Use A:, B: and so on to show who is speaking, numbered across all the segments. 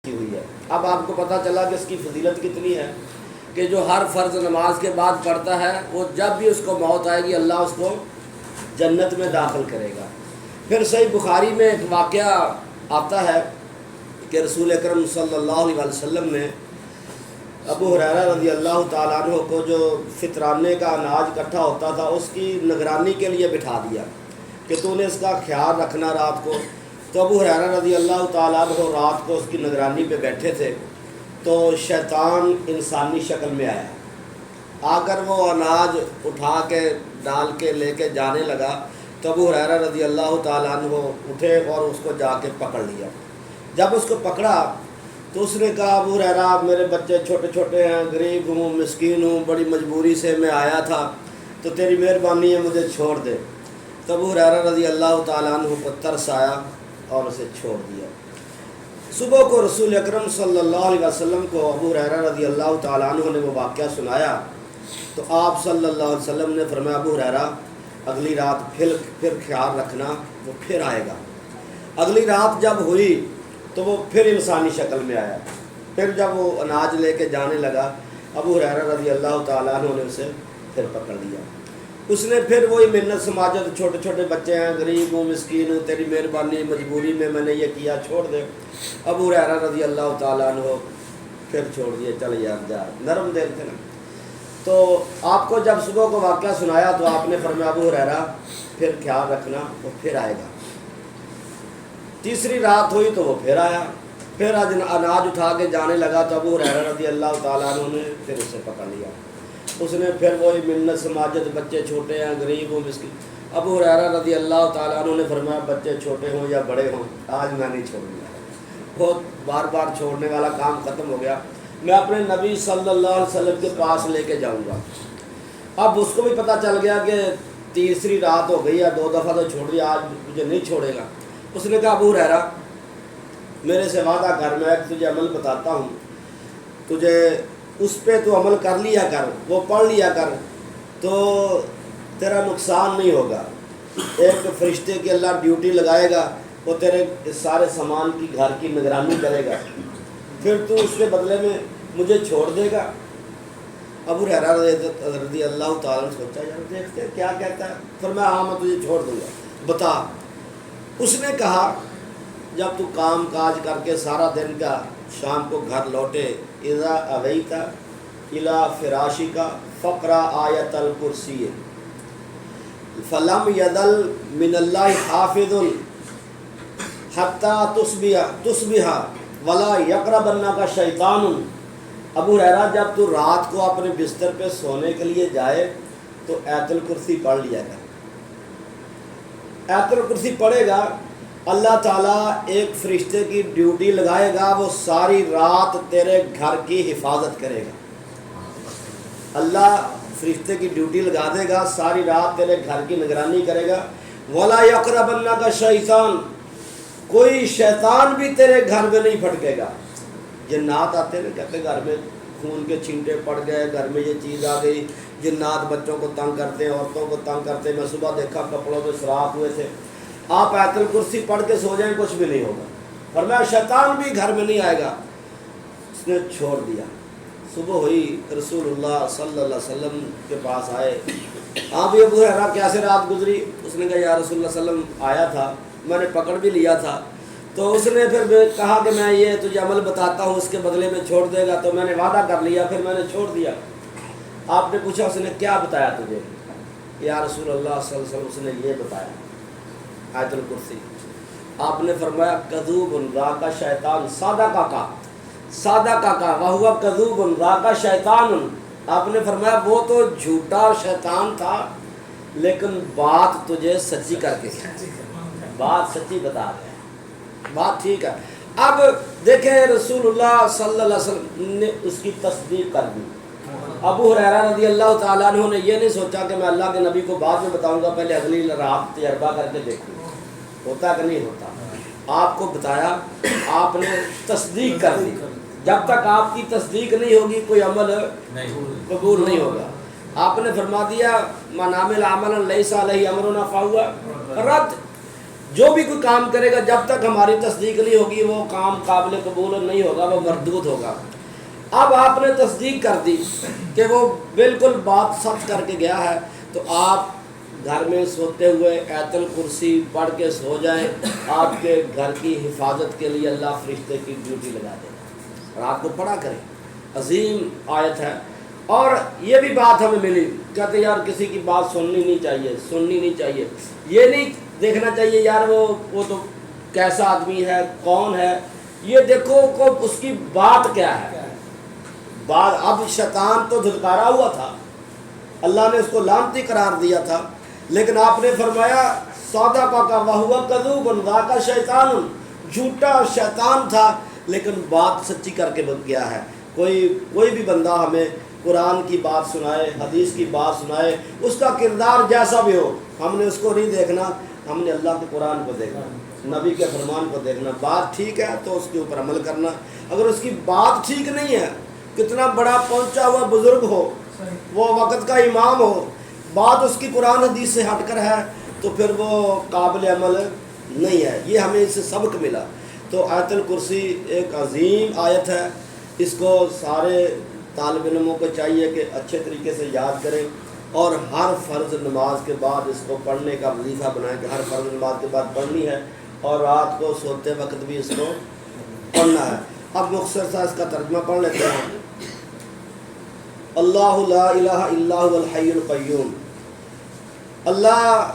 A: کی ہوئی ہے۔ اب آپ کو پتہ چلا کہ اس کی فضیلت کتنی ہے کہ جو ہر فرض نماز کے بعد پڑھتا ہے وہ جب بھی اس کو موت آئے گی اللہ اس کو جنت میں داخل کرے گا۔ پھر صحیح بخاری میں ایک واقعہ آتا ہے کہ رسول اکرم صلی اللہ علیہ وسلم نے ابو ہریرہ رضی اللہ تعالیٰ عنہ کو جو فطرانے کا اناج اکٹھا ہوتا تھا اس کی نگرانی کے لیے بٹھا دیا کہ تو نے اس کا خیال رکھنا رات کو۔ تو ابو ہریرہ رضی اللہ تعالیٰ عنہ رات کو اس کی نگرانی پہ بیٹھے تھے تو شیطان انسانی شکل میں آیا، آ کر وہ اناج اٹھا کے ڈال کے لے کے جانے لگا تو ابو ہریرہ رضی اللہ تعالیٰ عنہ اٹھے اور اس کو جا کے پکڑ لیا۔ جب اس کو پکڑا تو اس نے کہا ابو ہریرہ میرے بچے چھوٹے چھوٹے ہیں، غریب ہوں، مسکین ہوں، بڑی مجبوری سے میں آیا تھا تو تیری مہربانی ہے مجھے چھوڑ دے۔ تو ابو ہریرہ رضی اللہ تعالیٰ عنہ کو ترس آیا اور اسے چھوڑ دیا۔ صبح کو رسول اکرم صلی اللہ علیہ وسلم کو ابو ہریرہ رضی اللہ تعالیٰ عنہ نے وہ واقعہ سنایا تو آپ صلی اللہ علیہ وسلم نے فرمایا ابو ہریرہ اگلی رات پھر خیال رکھنا، وہ پھر آئے گا۔ اگلی رات جب ہوئی تو وہ پھر انسانی شکل میں آیا۔ پھر جب وہ اناج لے کے جانے لگا ابو ہریرہ رضی اللہ تعالیٰ عنہ نے اسے پھر پکڑ لیا۔ اس نے پھر وہی منت سماجت، چھوٹے چھوٹے بچے ہیں، غریب ہوں، مسکین ہوں، تیری مہربانی، مجبوری میں نے یہ کیا، چھوڑ دے۔ ابو ہریرہ رضی اللہ تعالیٰ عنہ پھر چھوڑ دیے، چل یار جا، نرم دل تھے نا۔ تو آپ کو جب صبح کو واقعہ سنایا تو آپ نے فرمایا ابو ہریرہ پھر خیال رکھنا، وہ پھر آئے گا۔ تیسری رات ہوئی تو وہ پھر آیا، پھر اناج اٹھا کے جانے لگا تو ابو ہریرہ رضی اللہ تعالیٰ عنہ نے پھر اسے پکڑ لیا۔ اس نے پھر وہی منت سماجت، بچے چھوٹے ہیں، غریب ہوں، مسکین۔ ابو ہریرہ رضی اللہ تعالیٰ عنہ نے فرمایا بچے چھوٹے ہوں یا بڑے ہوں آج میں نہیں چھوڑوں گا، بہت بار بار چھوڑنے والا کام ختم ہو گیا، میں اپنے نبی صلی اللہ علیہ وسلم کے پاس لے کے جاؤں گا۔ اب اس کو بھی پتہ چل گیا کہ تیسری رات ہو گئی ہے، 2 دفعہ تو چھوڑ دیا، آج مجھے نہیں چھوڑے گا۔ اس نے کہا ابو ہریرہ میرے سے وعدہ کر، میں تجھے عمل بتاتا ہوں، تجھے اس پہ تو عمل کر لیا کر، وہ پڑھ لیا کر تو تیرا نقصان نہیں ہوگا۔ ایک فرشتے کی اللہ ڈیوٹی لگائے گا، وہ تیرے سارے سامان کی گھر کی نگرانی کرے گا، پھر تو اس کے بدلے میں مجھے چھوڑ دے گا۔ ابو ہریرہ رضی اللہ تعالیٰ نے سوچا یار دیکھتے ہیں کیا کہتا ہے، فرمایا ہاں میں تجھے چھوڑ دوں گا، بتا۔ اس نے کہا جب تو کام کاج کر کے سارا دن کا شام کو گھر لوٹے، اذا اویت الی فراشک فقرا آیت الکرسی فلم یدل من اللہ حافظ حتی تصبح ولا یقربنک شیطان۔ ابو ہریرہ جب تو رات کو اپنے بستر پہ سونے کے لیے جائے تو آیت الکرسی پڑھ لیا کر۔ آیت الکرسی پڑھے گا، اللہ تعالیٰ ایک فرشتے کی ڈیوٹی لگائے گا، وہ ساری رات تیرے گھر کی حفاظت کرے گا۔ اللہ فرشتے کی ڈیوٹی لگا دے گا، ساری رات تیرے گھر کی نگرانی کرے گا۔ وَلَا يَقْرَبَنَّكَ شَيْطَانٌ، کوئی شیطان بھی تیرے گھر میں نہیں پھٹکے گا۔ جنات آتے ہیں کہتے گھر میں خون کے چھینٹے پڑ گئے، گھر میں یہ چیز آ گئی، جنات بچوں کو تنگ کرتے ہیں، عورتوں کو تنگ کرتے ہیں۔ میں صبح دیکھا کپڑوں میں سراخ ہوئے تھے۔ آپ آیت الکرسی پڑھ کے سو جائیں کچھ بھی نہیں ہوگا، فرمایا شیطان بھی گھر میں نہیں آئے گا۔ اس نے چھوڑ دیا۔ صبح ہوئی، رسول اللہ صلی اللہ علیہ وسلم کے پاس آئے، ہاں بھی ابو ہریرہ کیسے رات گزری؟ اس نے کہا یا رسول اللہ صلی اللہ علیہ وسلم آیا تھا، میں نے پکڑ بھی لیا تھا، تو اس نے پھر کہا کہ میں یہ تجھے عمل بتاتا ہوں، اس کے بدلے میں چھوڑ دے گا، تو میں نے وعدہ کر لیا، پھر میں نے چھوڑ دیا۔ آپ نے پوچھا اس نے کیا بتایا تجھے؟ یا رسول اللہ صلی اللہ علیہ وسلم اس نے یہ بتایا آیت الکرسی۔ آپ نے فرمایا کذوب ذاک شیطان صادق کا وہو کذوب ذاک شیطان۔ آپ نے فرمایا وہ تو جھوٹا شیطان تھا لیکن بات تجھے سچی کر کے بات سچی بتا دیا، بات ٹھیک ہے۔ اب دیکھیں رسول اللہ صلی اللہ علیہ وسلم نے اس کی تصدیق کر دی۔ ابو ہریرہ رضی اللہ تعالیٰ عنہ نے یہ نہیں سوچا کہ میں اللہ کے نبی کو بعد میں بتاؤں گا، پہلے اگلی رات تجربہ کر کے دیکھوں ہوتا کہ نہیں ہوتا۔ آپ کو بتایا، آپ نے تصدیق کر دی۔ جب تک آپ کی تصدیق نہیں ہوگی کوئی عمل قبول نہیں ہوگا۔ آپ نے فرما دیا من عمل عملا لیس علیہ امرنا فہو رد۔ جو بھی کوئی کام کرے گا جب تک ہماری تصدیق نہیں ہوگی وہ کام قابل قبول نہیں ہوگا، وہ مردود ہوگا۔ اب آپ نے تصدیق کر دی کہ وہ بالکل بات سچ کر کے گیا ہے، تو آپ گھر میں سوتے ہوئے آیت الکرسی پڑھ کے سو جائیں، آپ کے گھر کی حفاظت کے لیے اللہ فرشتے کی ڈیوٹی لگا دے گا، رات کو پڑھا کریں۔ عظیم آیت ہے۔ اور یہ بھی بات ہمیں ملی، کہتے یار کسی کی بات سننی نہیں چاہیے، یہ نہیں دیکھنا چاہیے یار وہ تو کیسا آدمی ہے، کون ہے، یہ دیکھو کو اس کی بات کیا ہے۔ بات اب شیطان تو دھتکارا ہوا تھا، اللہ نے اس کو لعنتی قرار دیا تھا، لیکن آپ نے فرمایا صادقک وہو کذوب ذاک شیطان، جھوٹا شیطان تھا لیکن بات سچی کر کے بن گیا ہے۔ کوئی بھی بندہ ہمیں قرآن کی بات سنائے، حدیث کی بات سنائے، اس کا کردار جیسا بھی ہو، ہم نے اس کو نہیں دیکھنا، ہم نے اللہ کے قرآن کو دیکھنا، نبی کے فرمان کو دیکھنا۔ بات ٹھیک ہے تو اس کے اوپر عمل کرنا، اگر اس کی بات ٹھیک نہیں ہے، کتنا بڑا پہنچا ہوا بزرگ ہو، وہ وقت کا امام ہو، بات اس کی قرآن حدیث سے ہٹ کر ہے تو پھر وہ قابل عمل نہیں ہے۔ یہ ہمیں اس سے سبق ملا۔ تو آیت الکرسی ایک عظیم آیت ہے، اس کو سارے طالب علموں کو چاہیے کہ اچھے طریقے سے یاد کریں، اور ہر فرض نماز کے بعد اس کو پڑھنے کا وظیفہ بنائیں کہ ہر فرض نماز کے بعد پڑھنی ہے، اور رات کو سوتے وقت بھی اس کو پڑھنا ہے۔ اب مختصر سا اس کا ترجمہ پڑھ لیتے ہیں۔ اللہ لا الہ الا هو الحی القیوم، اللہ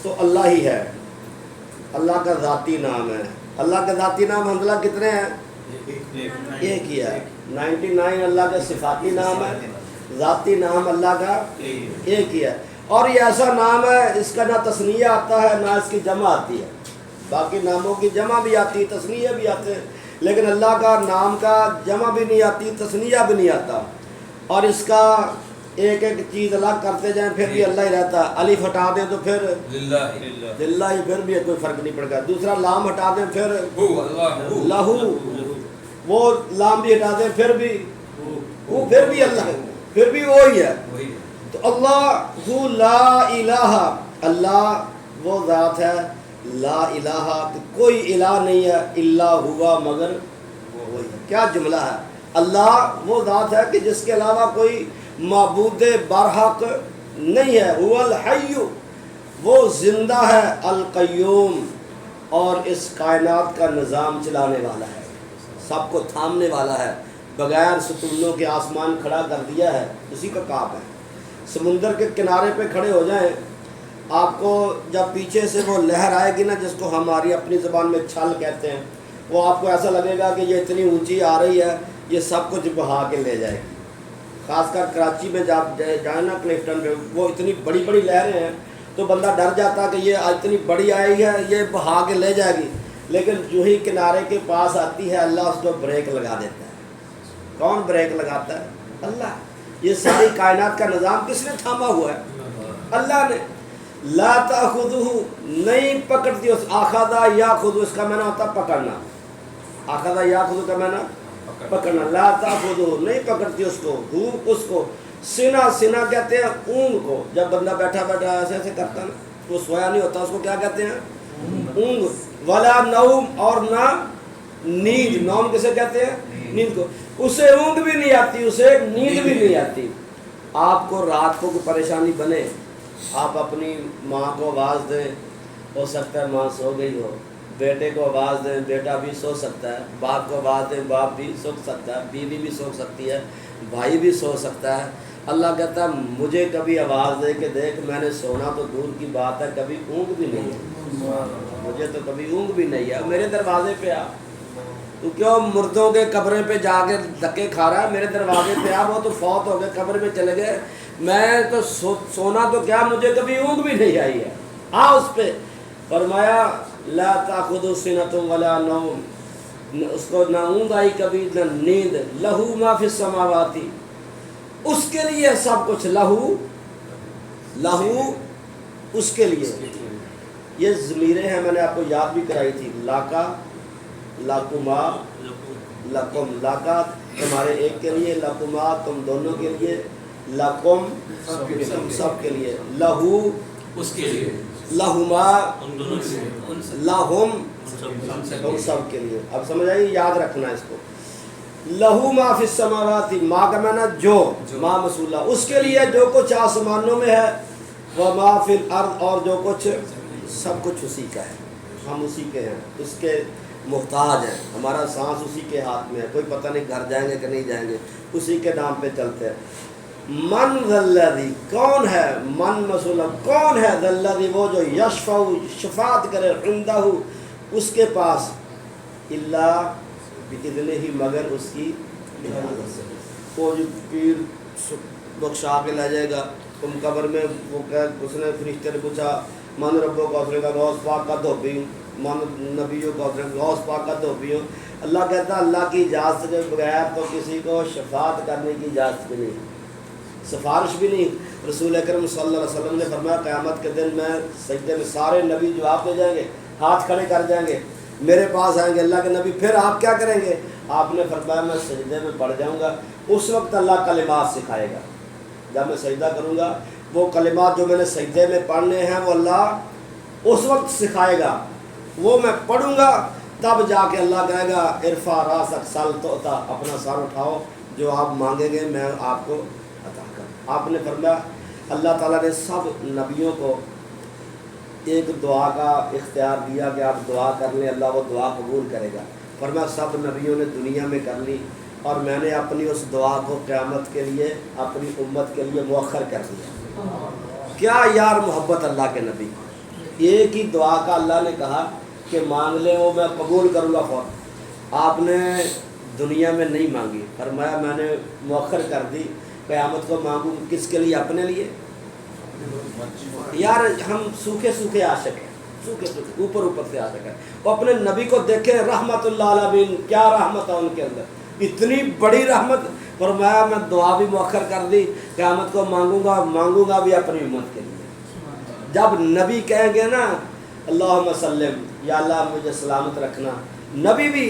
A: تو اللہ ہی ہے، اللہ کا ذاتی نام ہے۔ اللہ کا ذاتی نام حمدللہ کتنے ہیں؟ ایک ہی ہے۔ 99 اللہ کے صفاتی نام ہے، ذاتی نام اللہ کا ایک ہی ہے، اور یہ ایسا نام ہے اس کا نہ تثنیہ آتا ہے نہ اس کی جمع آتی ہے۔ باقی ناموں کی جمع بھی آتی ہے، تثنیہ بھی آتے ہیں، لیکن اللہ کا نام کا جمع بھی نہیں آتی، تثنیہ بھی نہیں آتا، اور اس کا ایک ایک چیز الگ کرتے جائیں پھر بھی اللہ ہی رہتا ہے۔ الف ہٹا دیں تو پھر للہ ہی، پھر بھی کوئی فرق نہیں پڑ گا۔ دوسرا لام ہٹا دیں پھر لہو، وہ لام بھی ہٹا دیں پھر بھی وہ، پھر بھی اللہ ہے، پھر بھی وہی ہے۔ تو اللہ لا الہ، اللہ وہ ذات ہے، لا الہ کوئی الہ نہیں ہے، الا ہوا مگر وہی ہے۔ کیا جملہ ہے! اللہ وہ ذات ہے کہ جس کے علاوہ کوئی معبود برحق نہیں ہے، هو الحی، وہ زندہ ہے، القیوم، اور اس کائنات کا نظام چلانے والا ہے، سب کو تھامنے والا ہے، بغیر ستونوں کے آسمان کھڑا کر دیا ہے، اسی کا کام ہے۔ سمندر کے کنارے پہ کھڑے ہو جائیں، آپ کو جب پیچھے سے وہ لہر آئے گی نا، جس کو ہماری اپنی زبان میں چھل کہتے ہیں، وہ آپ کو ایسا لگے گا کہ یہ اتنی اونچی آ رہی ہے، یہ سب کچھ بہا کے لے جائے گی۔ خاص کر کراچی میں جب جائیں نا کلفٹن پہ، وہ اتنی بڑی بڑی لہریں ہیں تو بندہ ڈر جاتا کہ یہ اتنی بڑی آئی ہے، یہ بہا کے لے جائے گی، لیکن جو ہی کنارے کے پاس آتی ہے اللہ اس کو بریک لگا دیتا ہے۔ کون بریک لگاتا ہے؟ اللہ۔ یہ ساری کائنات کا نظام کس نے تھاما ہوا ہے؟ اللہ نے۔ لا تأخذہ، نہیں پکڑتی اس، آخذہ یاخذ اس کا معنی ہوتا پکڑنا، آخذہ یاخذ کا معنی پکڑنا، لا تأخذہ نہیں پکڑتی اس کو، ہو اس کو، سینہ، سینہ کہتے ہیں اونگ کو، جب بندہ بیٹھا بیٹھا ایسے ایسے کرتا نا، وہ سویا نہیں ہوتا، اس کو کیا کہتے ہیں؟ اونگ۔ ولا نوم، اور نہ نیند، نوم کسے کہتے ہیں؟ نیند کو۔ اسے اونگ بھی نہیں آتی، اسے نیند بھی نہیں آتی۔ آپ کو رات کو کوئی پریشانی بنے، آپ اپنی ماں کو آواز دیں، ہو سکتا ہے ماں سو گئی ہو، بیٹے کو آواز دیں، بیٹا بھی سو سکتا ہے، باپ کو آواز دیں، باپ بھی سو سکتا ہے، بیوی بھی سو سکتی ہے، بھائی بھی سو سکتا ہے۔ اللہ کہتا ہے مجھے کبھی آواز دے کے دیکھ، میں نے سونا تو دور کی بات ہے، کبھی اونگ بھی نہیں ہے، مجھے تو کبھی اونگ بھی نہیں ہے، میرے دروازے پہ آ، تو کیوں مردوں کے قبریں پہ جا کے دھکے کھا رہا ہے؟ میرے دروازے پہ آ، وہ تو فوت ہو گئے، قبر میں چلے گئے، میں تو سونا تو کیا، مجھے کبھی اونگ بھی نہیں آئی ہے، آ اس پہ۔ فرمایا لا تأخذہ سنۃ ولا نوم، اس کو نہ اونگ آئی کبھی نہ نیند، لہو ما فی السماوات، اس کے لیے سب کچھ، لہو، لہو اس کے لیے۔ یہ ضمیریں ہیں، میں نے آپ کو یاد بھی کرائی تھی، لاکا، لاکما، لکم، لاکا تمہارے ایک کے لیے، لکما تم دونوں کے لیے، لکم تم سب کے لیے، لہو
B: اس کے لیے،
A: لہما لہم
B: سب
A: ہم سب کے لیے. اب سمجھ آئی, یاد رکھنا اس کو. لہو ما فی السماوات, ما کا معنی جو, ما مسئولہ, اس کے لیے جو کچھ آسمانوں میں ہے, و ما فی الارض, اور جو کچھ سب کچھ اسی کا ہے. ہم اسی کے ہیں, اس کے محتاج ہیں. ہمارا سانس اسی کے ہاتھ میں ہے, کوئی پتہ نہیں گھر جائیں گے کہ نہیں جائیں گے, اسی کے نام پہ چلتے ہیں. من ذا الذی, کون ہے, من مسئولہ, کون ہے, ذا الذی, وہ جو یشفع, شفاعت کرے, عندہ, اس کے پاس, الا بإذنہ ہی, مگر اس کی اجازت سے. وہ جو پیر بخشا کے لے جائے گا تم قبر میں, وہ کہ اس نے فرشتے نے پوچھا من ربو کا, اس نے کہا غوث پاک کا دھوبی ہوں. من نبیوں کا, اس نے غوث پاک کا دھوبی ہوں. اللہ کہتا ہے اللہ کی اجازت کے بغیر تو کسی کو شفاعت کرنے کی اجازت بھی نہیں, سفارش بھی نہیں. رسول اکرم صلی اللہ علیہ وسلم نے فرمایا قیامت کے دن میں سجدے میں سارے نبی جواب دے جائیں گے, ہاتھ کھڑے کر جائیں گے, میرے پاس آئیں گے اللہ کے نبی, پھر آپ کیا کریں گے؟ آپ نے فرمایا میں سجدے میں پڑ جاؤں گا. اس وقت اللہ کلمات سکھائے گا. جب میں سجدہ کروں گا وہ کلمات جو میں نے سجدے میں پڑھنے ہیں وہ اللہ اس وقت سکھائے گا. وہ میں پڑھوں گا, تب جا کے اللہ کہے گا ارفع راسک سل توتا, اپنا سر اٹھاؤ, جو آپ مانگیں گے میں آپ کو عطا کروں. آپ نے فرمایا اللہ تعالیٰ نے سب نبیوں کو ایک دعا کا اختیار دیا کہ آپ دعا کر لیں, اللہ وہ دعا قبول کرے گا. فرمایا سب نبیوں نے دنیا میں کر لی, اور میں نے اپنی اس دعا کو قیامت کے لیے, اپنی امت کے لیے مؤخر کر دیا. کیا یار محبت اللہ کے نبی, ایک ہی دعا کا اللہ نے کہا کہ مانگ لے, وہ میں قبول کروں گا فوراً. آپ نے دنیا میں نہیں مانگی, فرمایا میں نے مؤخر کر دی, قیامت کو مانگوں کس کے لیے؟ اپنے لیے. یار ہم سوکھے سوکھے عاشق ہیں, سوکھے سوکھے اوپر اوپر سے عاشق ہیں. وہ اپنے نبی کو دیکھیں, رحمت اللہ علیہ, کیا رحمت ہے ان کے اندر, اتنی بڑی رحمت. فرمایا میں دعا بھی مؤخر کر دی, قیامت کو مانگوں گا بھی اپنی امت کے لیے. جب نبی کہیں گے نا اللہم سلم, یا اللہ مجھے سلامت رکھنا, نبی بھی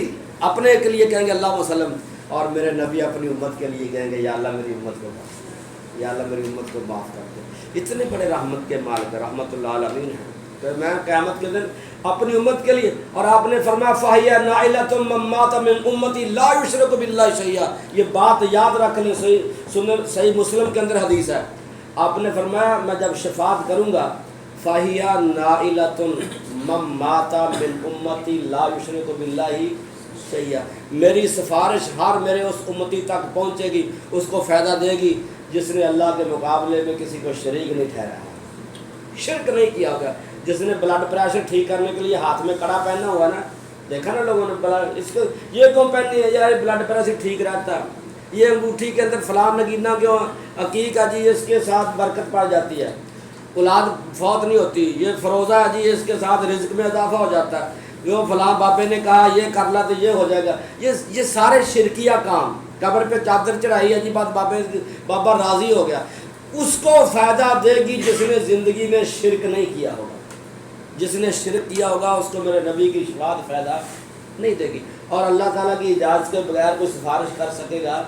A: اپنے کے لیے کہیں گے اللہم سلم, اور میرے نبی اپنی امت کے لیے کہیں گے یا اللہ میری امت کو معاف, یا اللہ میری امت کو معاف کر دے. اتنے بڑے رحمت کے مالک رحمت اللہ علیہ ہیں. تو میں قیامت کے دن اپنی امت کے لیے, اور آپ نے فرمایا فَهِيَ نَائِلَةٌ مَّن مَّاتَ مِنْ أُمَّتِي لَا يُشْرِكُ بِاللَّهِ شَيْئًا. یہ بات یاد رکھ لیں, صحیح مسلم کے اندر حدیث ہے. آپ نے فرمایا میں جب شفاعت کروں گا فَهِيَ نَائِلَةٌ مَّن مَّاتَ مِنْ أُمَّتِي لَا يُشْرِكُ بِاللَّهِ شَيْئًا. میری سفارش ہر میرے اس امتی تک پہنچے گی, اس کو فائدہ دے گی جس نے اللہ کے مقابلے میں کسی کو شریک نہیں ٹھہرایا, شرک نہیں کیا ہوگا. جس نے بلڈ پریشر ٹھیک کرنے کے لیے ہاتھ میں کڑا پہننا ہوا نا, دیکھا نا لوگوں نے, اس کو یہ کیوں پہننی ہے یار, بلڈ پریشر ٹھیک رہتا ہے. یہ انگوٹھی کے اندر فلاں نگینہ کیوں, عقیقہ جی اس کے ساتھ برکت پڑ جاتی ہے, اولاد فوت نہیں ہوتی. یہ فروزہ جی اس کے ساتھ رزق میں اضافہ ہو جاتا ہے. جو فلاں بابے نے کہا یہ کر لا تو یہ ہو جائے گا. یہ سارے شرکیہ کام. قبر پہ چادر چڑھائی ہے جی, بات بابا راضی ہو گیا, اس کو فائدہ دے گی جس نے زندگی میں شرک نہیں کیا ہوگا. جس نے شرک کیا ہوگا اس کو میرے نبی کی شفاعت فائدہ نہیں دے گی. اور اللہ تعالیٰ کی اجازت کے بغیر کوئی سفارش کر سکے گا؟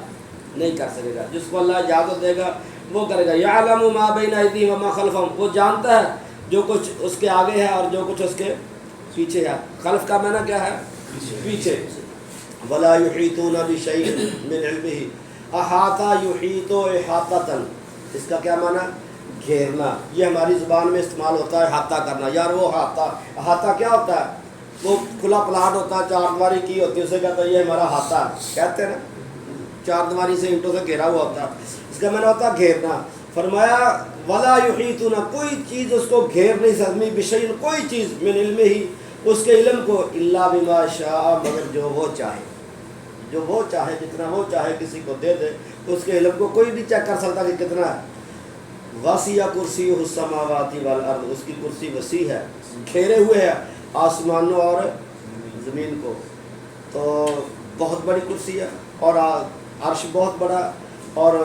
A: نہیں کر سکے گا. جس کو اللہ اجازت دے گا وہ کرے گا. یعلم ما بین ایدیہم وما خلفہم, وہ جانتا ہے جو کچھ اس کے آگے ہے اور جو کچھ اس کے پیچھے ہے. خلف کا معنی کیا ہے؟ پیچھے. ولا یحیطون بشیء من علمہ, احاطہ یحیط احاطۃ, اس کا کیا معنی؟ گھیرنا. یہ ہماری زبان میں استعمال ہوتا ہے احاطہ کرنا. یار وہ احاطہ کیا ہوتا ہے؟ وہ کھلا پلاٹ ہوتا ہے, چار دیواری کی ہوتی ہے, اسے کہتا ہے یہ ہمارا احاطہ ہے, کہتے ہیں نا, چار دیواری سے اینٹوں سے گھیرا ہوا ہوتا ہے, اس کا معنی ہوتا ہے گھیرنا. فرمایا ولا یحیطون, کوئی چیز اس کو گھیر نہیں سکتی, بشیء, کوئی چیز, من علمہ ہی, اس کے علم کو, الا بما شاء, مگر جو وہ چاہے. جو وہ چاہے, جتنا وہ چاہے کسی کو دے دے, اس کے علم کو کوئی نہیں چیک کر سکتا کہ کتنا ہے. وسیع کرسیہ السماوات والارض, اس کی کرسی وسیع ہے, گھیرے ہوئے ہے آسمانوں اور زمین کو. تو بہت بڑی کرسی ہے, اور عرش بہت بڑا, اور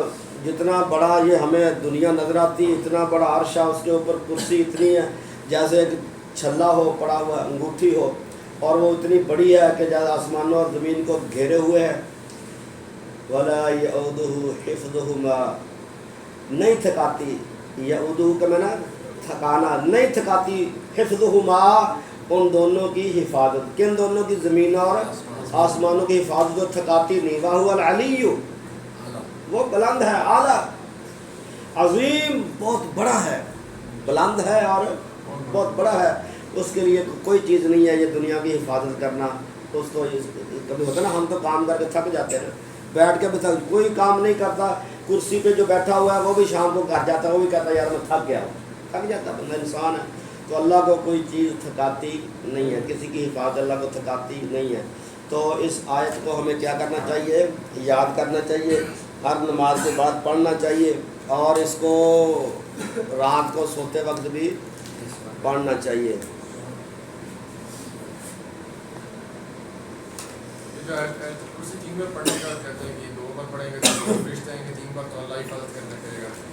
A: جتنا بڑا یہ ہمیں دنیا نظر آتی ہے اتنا بڑا عرش ہے, اس کے اوپر کرسی اتنی ہے جیسے ایک چھلا ہو پڑا ہوا, انگوٹھی ہو, اور وہ اتنی بڑی ہے کہ جیسے آسمانوں اور زمین کو گھیرے ہوئے ہے. ولا یعودہ حفظہما, نہیں تھکاتی. یعودہ کا معنی تھکانا نہیں تھکاتی، حفظہما ان دونوں کی حفاظت، کن دونوں کی؟ زمین اور آسمانوں کی حفاظت کو تھکاتی نہیں۔ وَهُوَ الْعَلِيُّ، وہ بلند ہے، اعلیٰ، عظیم، بہت بڑا ہے، بلند ہے اور بہت بڑا ہے۔ اس کے لیے کوئی چیز نہیں ہے یہ دنیا کی حفاظت کرنا۔ اس کو کبھی ہوتا نا، ہم تو کام کر کے تھک جاتے ہیں، بیٹھ کے بھی تھک، کوئی کام نہیں کرتا، کرسی پہ جو بیٹھا ہوا ہے وہ بھی شام کو گھر جاتا ہے، وہ بھی کہتا ہے یار میں تھک گیا ہوں، تھک جاتا بندہ، انسان ہے۔ تو اللہ کو کوئی چیز تھکاتی نہیں ہے، کسی کی حفاظت اللہ کو تھکاتی نہیں ہے۔ تو اس آیت کو ہمیں کیا کرنا چاہیے؟ یاد کرنا چاہیے، ہر نماز کے بعد پڑھنا چاہیے، اور اس کو رات کو سوتے وقت بھی پڑھنا چاہیے۔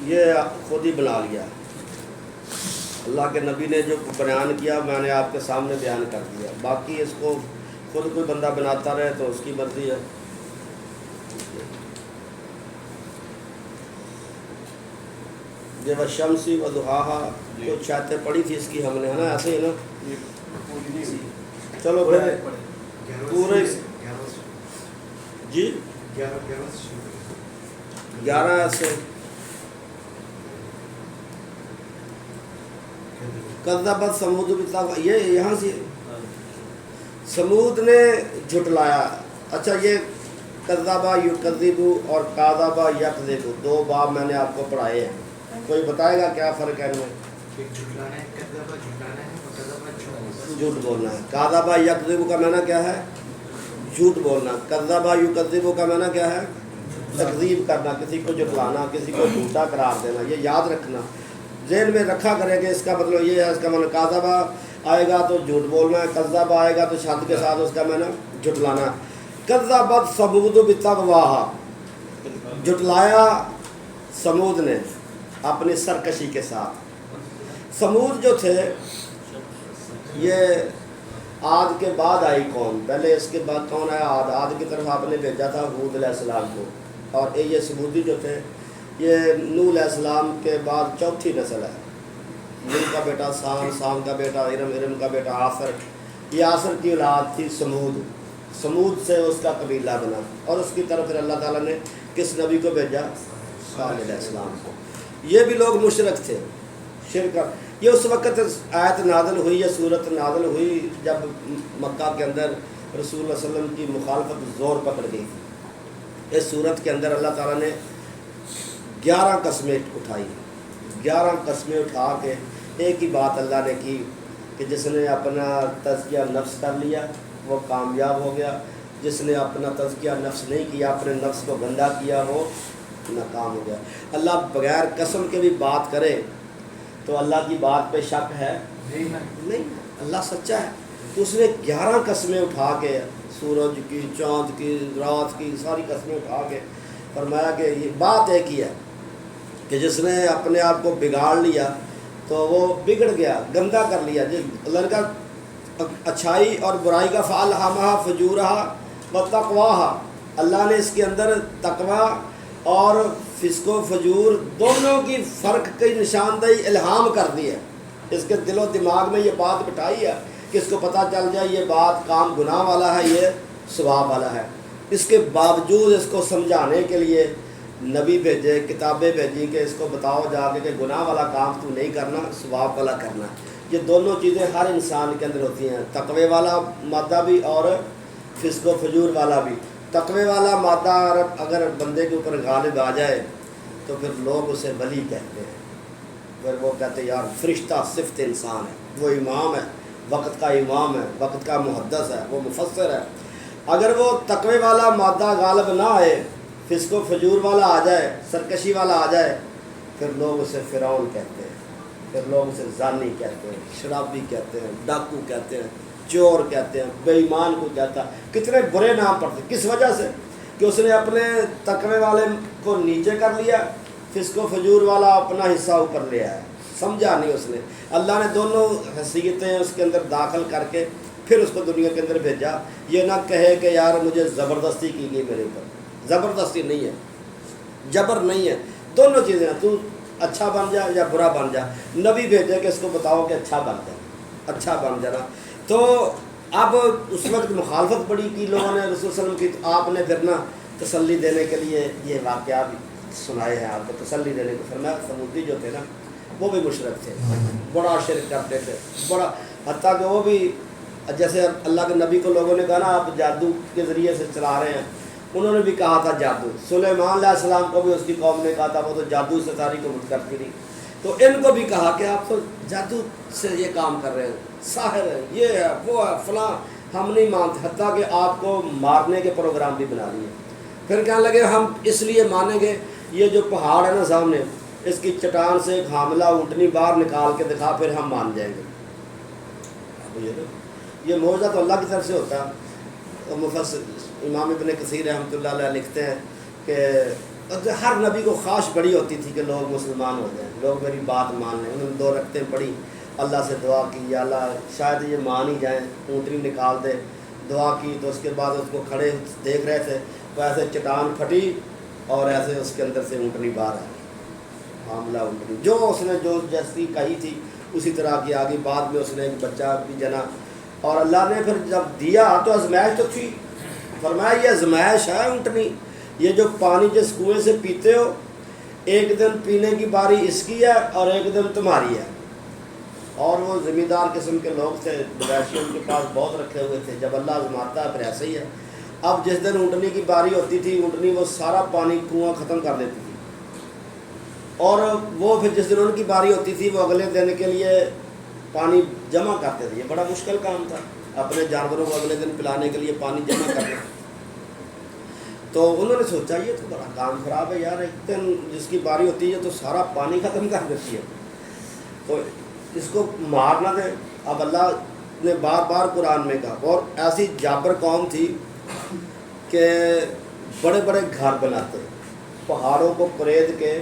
A: یہ خود ہی بنا لیا، اللہ کے نبی نے جو بیان کیا میں نے آپ کے سامنے بیان کر دیا، باقی اس کو خود کوئی بندہ بناتا رہے تو اس کی مرضی ہے۔ یہ والشمسی وضحاہا، کچھ آیتیں پڑھی تھی اس کی ہم نے، ہے نا، ایسے ہی نا، چلو پھر پورے جی 11 سے کذبت ثمود بالطاغوۃ، یہ یہاں سے سمود نے جھٹلایا۔ اچھا، یہ کذبہ یکذب اور کاذبہ یکذب، دو باب میں نے آپ کو پڑھائے ہیں، کوئی بتائے گا کیا فرق ہے ان میں؟ جھوٹ بولنا ہے۔ کاذبہ یکذب کا معنی کیا ہے؟ جھوٹ بولنا۔ کذبہ یکذب کا معنی کیا ہے؟ تکذیب کرنا، کسی کو جھٹلانا، کسی کو جھوٹا قرار دینا۔ یہ یاد رکھنا، ذہن میں رکھا کریں کہ اس کا مطلب یہ ہے، اس کا معنی کاذبہ آئے گا تو جھوٹ بولنا ہے، کذب آئے گا تو شد کے ساتھ اس کا معنی جھٹلانا۔ کذبت ثمود بطغواہا، جھٹلایا سمود نے اپنی سرکشی کے ساتھ۔ سمود جو تھے یہ عاد کے بعد آئی قوم، پہلے اس کے بعد کون آیا؟ عاد۔ عاد کی طرف آپ نے بھیجا تھا ہود علیہ السلام کو، اور یہ سمودی جو تھے یہ نوح علیہ السلام کے بعد چوتھی نسل ہے۔ نوح کا بیٹا سام، سام کا بیٹا ارم، ارم کا بیٹا آصر، یہ آصر کی اولاد تھی سمود، سمود سے اس کا قبیلہ بنا، اور اس کی طرف پھر اللہ تعالیٰ نے کس نبی کو بھیجا؟ صالح علیہ السلام کو۔ یہ بھی لوگ مشرک تھے، شرک۔ یہ اس وقت آیت نازل ہوئی، یہ صورت نازل ہوئی جب مکہ کے اندر رسول اللہ صلی اللہ علیہ وسلم کی مخالفت زور پکڑ گئی تھی۔ اس صورت کے اندر اللہ تعالیٰ نے 11 قسمیں اٹھائی، 11 قسمیں اٹھا کے ایک ہی بات اللہ نے کی کہ جس نے اپنا تزکیہ نفس کر لیا وہ کامیاب ہو گیا، جس نے اپنا تزکیہ نفس نہیں کیا، اپنے نفس کو گندہ کیا، وہ ناکام ہو گیا۔ اللہ بغیر قسم کے بھی بات کرے تو اللہ کی بات پہ شک ہے نہیں، اللہ سچا ہے۔ تو اس نے 11 قسمیں اٹھا کے، سورج کی، چاند کی، رات کی، ساری قسمیں اٹھا کے فرمایا کہ یہ بات ایک ہی ہے کہ جس نے اپنے آپ کو بگاڑ لیا تو وہ بگڑ گیا، گندہ کر لیا۔ جس لڑکا اچھائی اور برائی کا فَأَلْهَمَهَا فُجُورَهَا وَتَقْوَاهَا، اللہ نے اس کے اندر تقویٰ اور فسق و فجور دونوں کی فرق کی نشاندہی الہام کر دی ہے۔ اس کے دل و دماغ میں یہ بات بٹھائی ہے کہ اس کو پتہ چل جائے یہ بات کام گناہ والا ہے، یہ ثواب والا ہے۔ اس کے باوجود اس کو سمجھانے کے لیے نبی بھیجے، کتابیں بھیجی کہ اس کو بتاؤ جا کے کہ گناہ والا کام تو نہیں کرنا، ثواب والا کرنا۔ یہ دونوں چیزیں ہر انسان کے اندر ہوتی ہیں، تقوی والا مادہ بھی اور فسق و فجور والا بھی۔ تقوی والا مادہ اگر بندے کے اوپر غالب آ جائے تو پھر لوگ اسے ولی کہتے ہیں، پھر وہ کہتے ہیں یار فرشتہ صفت انسان ہے، وہ امام ہے، وقت کا امام ہے، وقت کا محدث ہے، وہ مفسر ہے۔ اگر وہ تقوی والا مادہ غالب نہ آئے، فسق و فجور والا آ جائے، سرکشی والا آ جائے، پھر لوگ اسے فرعون کہتے ہیں، پھر لوگ اسے زانی کہتے ہیں، شرابی کہتے ہیں، ڈاکو کہتے ہیں، چور کہتے ہیں، بے ایمان کو کہتا ہے، کتنے برے نام پڑتے ہیں۔ کس وجہ سے؟ کہ اس نے اپنے تقوی والے کو نیچے کر لیا، فسق و فجور والا اپنا حصہ اوپر لے آیا، سمجھا نہیں اس نے۔ اللہ نے دونوں حیثیتیں اس کے اندر داخل کر کے پھر اس کو دنیا کے اندر بھیجا۔ یہ نہ کہے کہ یار مجھے زبردستی کی گئی میرے اوپر، زبردستی نہیں ہے، جبر نہیں ہے، دونوں چیزیں ہیں۔ تو اچھا بن جائے یا برا بن جائے، نبی بھیجے کہ اس کو بتاؤ کہ اچھا بن جائے، اچھا بن جانا۔ تو اب اس وقت مخالفت بڑی کی لوگوں نے رسول صلی اللہ علیہ وسلم کی، تو آپ نے پھر نا تسلی دینے کے لیے یہ واقعات سنائے ہیں آپ کو، تسلی دینے کو۔ فرمایا سمودی جو تھے نا وہ بھی مشرک تھے، بڑا شرک کرتے تھے، بڑا، حتیٰ کہ وہ بھی جیسے اللہ کے نبی کو لوگوں نے کہا نا آپ جادو کے ذریعے سے چلا رہے ہیں، انہوں نے بھی کہا تھا جادو۔ سلیمان علیہ السلام کو بھی اس کی قوم نے کہا تھا وہ تو جادو سے ساری کو منکر کری، تو ان کو بھی کہا کہ آپ تو جادو سے یہ کام کر رہے ہیں، ساحر ہے، یہ ہے، وہ ہے، فلاں، ہم نہیں مانتے، حتیٰ کہ آپ کو مارنے کے پروگرام بھی بنا لیے۔ پھر کہنے لگے ہم اس لیے مانیں گے، یہ جو پہاڑ ہے نا سامنے، اس کی چٹان سے ایک حاملہ اونٹنی باہر نکال کے دکھا، پھر ہم مان جائیں گے۔ یہ معجزہ تو اللہ کی طرف سے ہوتا ہے۔ مفسر امام ابن کثیر رحمۃ اللہ علیہ لکھتے ہیں کہ ہر نبی کو خواہش بڑی ہوتی تھی کہ لوگ مسلمان ہو جائیں، لوگ میری بات مان لیں۔ انہوں نے 2 رکعتیں پڑھی، اللہ سے دعا کی، یا اللہ شاید یہ مان ہی جائیں، اونٹنی نکال دے، دعا کی۔ تو اس کے بعد اس کو کھڑے دیکھ رہے تھے، وہ ایسے چٹان پھٹی اور ایسے اس کے اندر سے اونٹنی باہر آئی، حاملہ اونٹنی، جو اس نے جو جیسی کہی تھی اسی طرح کی آگئی۔ بعد میں اس نے ایک بچہ بھی جنا، اور اللہ نے پھر جب دیا تو آزمائش تو تھی، فرمایا یہ آزمائش ہے اونٹنی، یہ جو پانی جس کنویں سے پیتے ہو، ایک دن پینے کی باری اس کی ہے اور ایک دن تمہاری ہے۔ اور وہ زمیندار قسم کے لوگ تھے، مویشی ان کے پاس بہت رکھے ہوئے تھے، جب اللہ آزماتا ہے پھر ایسے ہی ہے۔ اب جس دن اونٹنی کی باری ہوتی تھی، اونٹنی وہ سارا پانی کنواں ختم کر دیتی تھی، اور وہ پھر جس دن ان کی باری ہوتی تھی وہ اگلے دن کے لیے پانی جمع کرتے تھے۔ یہ بڑا مشکل کام تھا، اپنے جانوروں کو اگلے دن پلانے کے لیے پانی جمع کرنا۔ تو انہوں نے سوچا یہ تو بڑا کام خراب ہے یار، ایک دن جس کی باری ہوتی ہے تو سارا پانی ختم کر دیتی ہے، تو اس کو مار نہ دیں۔ اب اللہ نے بار بار قرآن میں کہا، اور ایسی جابر قوم تھی کہ بڑے بڑے گھر بناتے، پہاڑوں کو پرید کے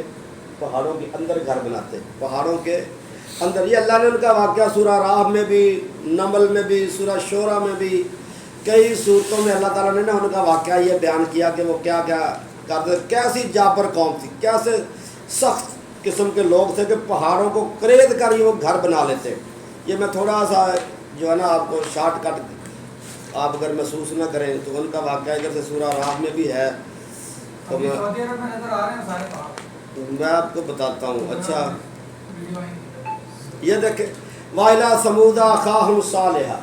A: پہاڑوں کے اندر گھر بناتے، پہاڑوں کے اندر۔ یہ اللہ نے ان کا واقعہ سورہ راہ میں بھی، نمل میں بھی، سورہ شورہ میں بھی، کئی صورتوں میں اللہ تعالیٰ نے نا ان کا واقعہ یہ بیان کیا کہ وہ کیا کیا کرتے، کیسی جابر قوم تھی، کیسے سخت قسم کے لوگ تھے کہ پہاڑوں کو کرید کر ہی وہ گھر بنا لیتے۔ یہ میں تھوڑا سا جو ہے نا آپ کو شارٹ کٹ آپ اگر محسوس نہ کریں تو ان کا واقعہ جیسے سورہ راہ میں بھی ہے، تو میں آپ کو بتاتا ہوں۔ اچھا یہ دیکھیں، وَإِلَىٰ ثَمُودَ أَخَاهُمْ صَالِحًا،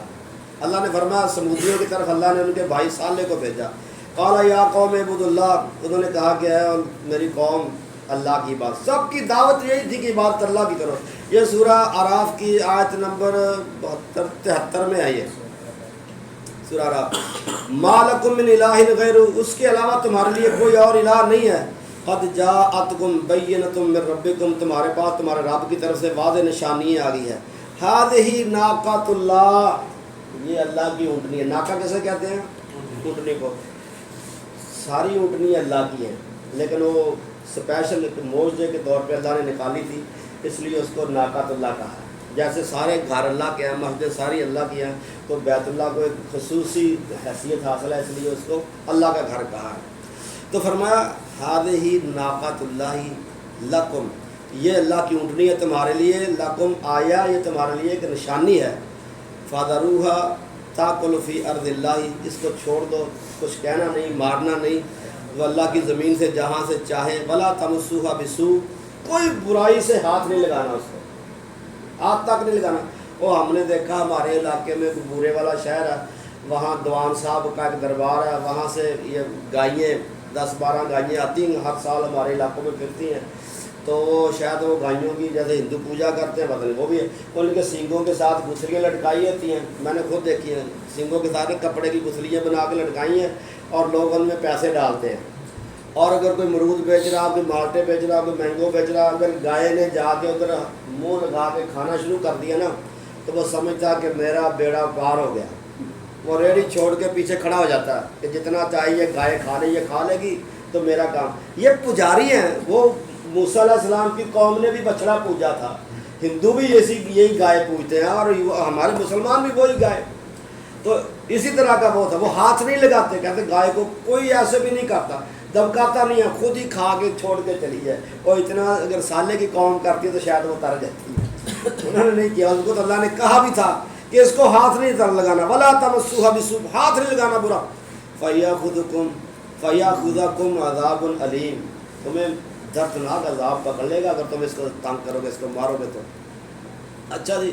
A: اللہ نے فرمایا سمودیوں کی طرف اللہ نے ان کے بھائی صالح کو بھیجا۔ قَالَ يَا قَوْمِ اعْبُدُوا اللَّهَ، انہوں نے کہا کہ اے میری قوم اللہ کی بات، سب کی دعوت یہی تھی کہ عبادت اللہ کی کرو۔ یہ سورہ اعراف کی آیت نمبر 73 میں آئی ہے، سورہ اعراف۔ مَا لَكُم مِّنْ إِلَٰهٍ غَيْرُهُ، اس کے علاوہ تمہارے لیے کوئی اور الہ نہیں ہے۔ قَدْ جَاءَتْكُمْ بَيِّنَةٌ مِّن رَبِّكُمْ، تمہارے پاس تمہارے رب کی طرف سے واضح نشانی آ گئی ہے۔ هَٰذِهِ نَاقَةُ اللَّهِ، یہ اللہ کی اونٹنی ہے۔ ناقہ کیسے کہتے ہیں اونٹنی کو؟ ساری اونٹنی اللہ کی ہیں، لیکن وہ اسپیشل معجزے کے طور پہ اللہ نے نکالی تھی، اس لیے اس کو ناقۃ اللہ کہا ہے۔ جیسے سارے گھر اللہ کے ہیں، مسجد ساری اللہ کی ہیں، تو بیت اللہ کو ایک خصوصی حیثیت حاصل ہے، اس لیے اس کو اللہ کا گھر کہا ہے۔ تو فرمایا ہذہ ناقۃ اللہ لکم، یہ اللہ کی اونٹنی ہے تمہارے لیے، لکم آیا، یہ تمہارے لیے ایک نشانی ہے۔ فَذَرُوهَا تَأْكُلُ فِي أَرْضِ اللَّهِ، اس کو چھوڑ دو، کچھ کہنا نہیں، مارنا نہیں، وہ اللہ کی زمین سے جہاں سے چاہے۔ وَلَا تَمُسُّوهَا بِسُوءٍ، کوئی برائی سے ہاتھ نہیں لگانا، اس کو ہاتھ تک نہیں لگانا۔ وہ ہم نے دیکھا ہمارے علاقے میں ایک بورے والا شہر ہے، وہاں دیوان صاحب کا ایک دربار ہے، وہاں سے یہ گائیں 10-12 گائیں آتی ہیں، ہر سال ہمارے علاقوں میں پھرتی ہیں، تو شاید وہ گائیوں کی جیسے ہندو پوجا کرتے ہیں بدل، وہ بھی ہے، ان کے سینگوں کے ساتھ گھسلیاں لٹکائی ہوتی ہیں، میں نے خود دیکھی ہیں، سینگوں کے ساتھ کپڑے کی گھسلیاں بنا کے لٹکائی ہیں، اور لوگ ان میں پیسے ڈالتے ہیں۔ اور اگر کوئی مرود بیچ رہا، کوئی مالٹے بیچ رہا، کوئی مینگو بیچ رہا، اگر گائے نے جا کے ادھر منہ لگا کے کھانا شروع کر دیا نا، تو وہ سمجھتا کہ میرا بیڑا پار ہو گیا، وہ ریڑھی چھوڑ کے پیچھے کھڑا ہو جاتا ہے کہ جتنا چاہیے گائے کھا لے، یہ کھا لے گی تو میرا کام۔ یہ پجاری ہیں، وہ موسیٰ علیہ السلام کی قوم نے بھی بچڑا پوجا تھا، ہندو بھی یہی گائے پوجتے ہیں، اور ہمارے مسلمان بھی وہی گائے۔ تو اسی طرح کا وہ تھا، وہ ہاتھ نہیں لگاتے، کہتے گائے کو کوئی ایسے بھی نہیں کرتا، دبکاتا نہیں ہے، خود ہی کھا کے چھوڑ کے چلی جائے. اور اتنا اگر سالے کی قوم کرتی ہے تو شاید وہ تر جاتی ہے. انہوں نے نہیں کیا، ان کو تو اللہ نے کہا بھی تھا کہ اس کو ہاتھ نہیں تر لگانا، ولا تمسوها بسوء، ہاتھ نہیں لگانا برا. فَيَأْخُذَكُمْ عَذَابٌ أَلِيمٌ، تمہیں دردناک عذاب پکڑ لے گا اگر تم اس کو تنگ کرو گے، اس کو مارو گے تو. اچھا جی،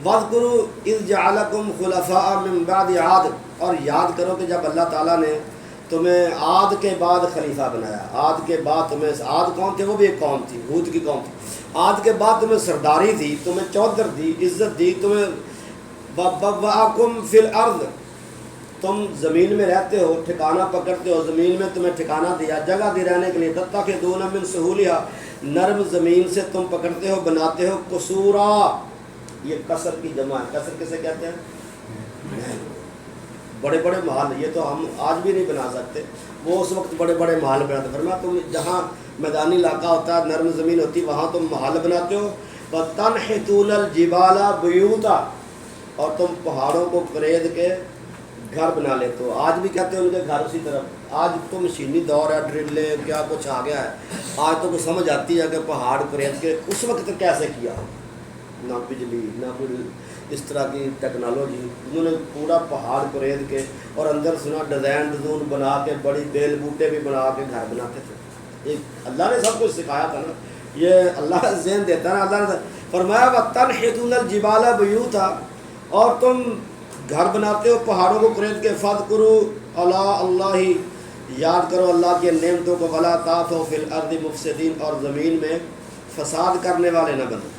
A: وَاذْكُرُوا إِذْ جَعَلَكُمْ خُلَفَاءَ مِن بَعْدِ عَادٍ، اور یاد کرو کہ جب اللہ تعالیٰ نے تمہیں عاد کے بعد خلیفہ بنایا. عاد کے بعد تمہیں، عاد کون تھے؟ وہ بھی ایک قوم تھی، ہود کی قوم تھی. عاد کے بعد تمہیں سرداری دی، تمہیں چودھر دی، عزت دی تمہیں. وَبَوَّأَكُمْ فِي الْأَرْضِ، تم زمین میں رہتے ہو، ٹھکانہ پکڑتے ہو، زمین میں تمہیں ٹھکانہ دیا، جگہ دی رہنے کے لیے. تَتَّخِذُونَ مِن سُهُولِهَا، نرم زمین سے تم پکڑتے ہو، بناتے ہو. قصورا، یہ قصر کی جمع ہے. قصر کسے کہتے ہیں؟ بڑے بڑے محل. یہ تو ہم آج بھی نہیں بنا سکتے، وہ اس وقت بڑے بڑے محل بناتے. فرمایا تم جہاں میدانی علاقہ ہوتا ہے، نرم زمین ہوتی، وہاں تم محل بناتے ہو. وَتَنْحِتُونَ الْجِبَالَ بُيُوتًا، اور تم پہاڑوں کو قرید کے گھر بنا لیتے ہو. آج بھی کہتے ہیں ان کے گھر اسی طرف. آج تو مشینی دور ہے، ڈرلیں کیا کچھ آ گیا ہے. آج تو کچھ سمجھ آتی ہے کہ پہاڑ قرید کے اس وقت کیسے کیا، نہ بجلی نہ کوئی اس طرح کی ٹیکنالوجی. انہوں نے پورا پہاڑ قرید کے اور اندر سنا ڈیزائن ڈزون بنا کے، بڑی بیل بوٹے بھی بنا کے گھر بناتے تھے. ایک اللہ نے سب کچھ سکھایا تھا نا، یہ اللہ ذہن دیتا ہے نا. اللہ نے فرمایا وَتَنْحِتُونَ الْجِبَالَ بُيُوتًا، اور تم گھر بناتے ہو پہاڑوں کو قرید کے. فَاذْكُرُوا آلاء اللّہ، یاد کرو اللہ کی نعمتوں کو. وَلَا تَعْثَوْا فِي الْأَرْضِ مُفْسِدِينَ، اور زمین میں فساد کرنے والے نہ بنو.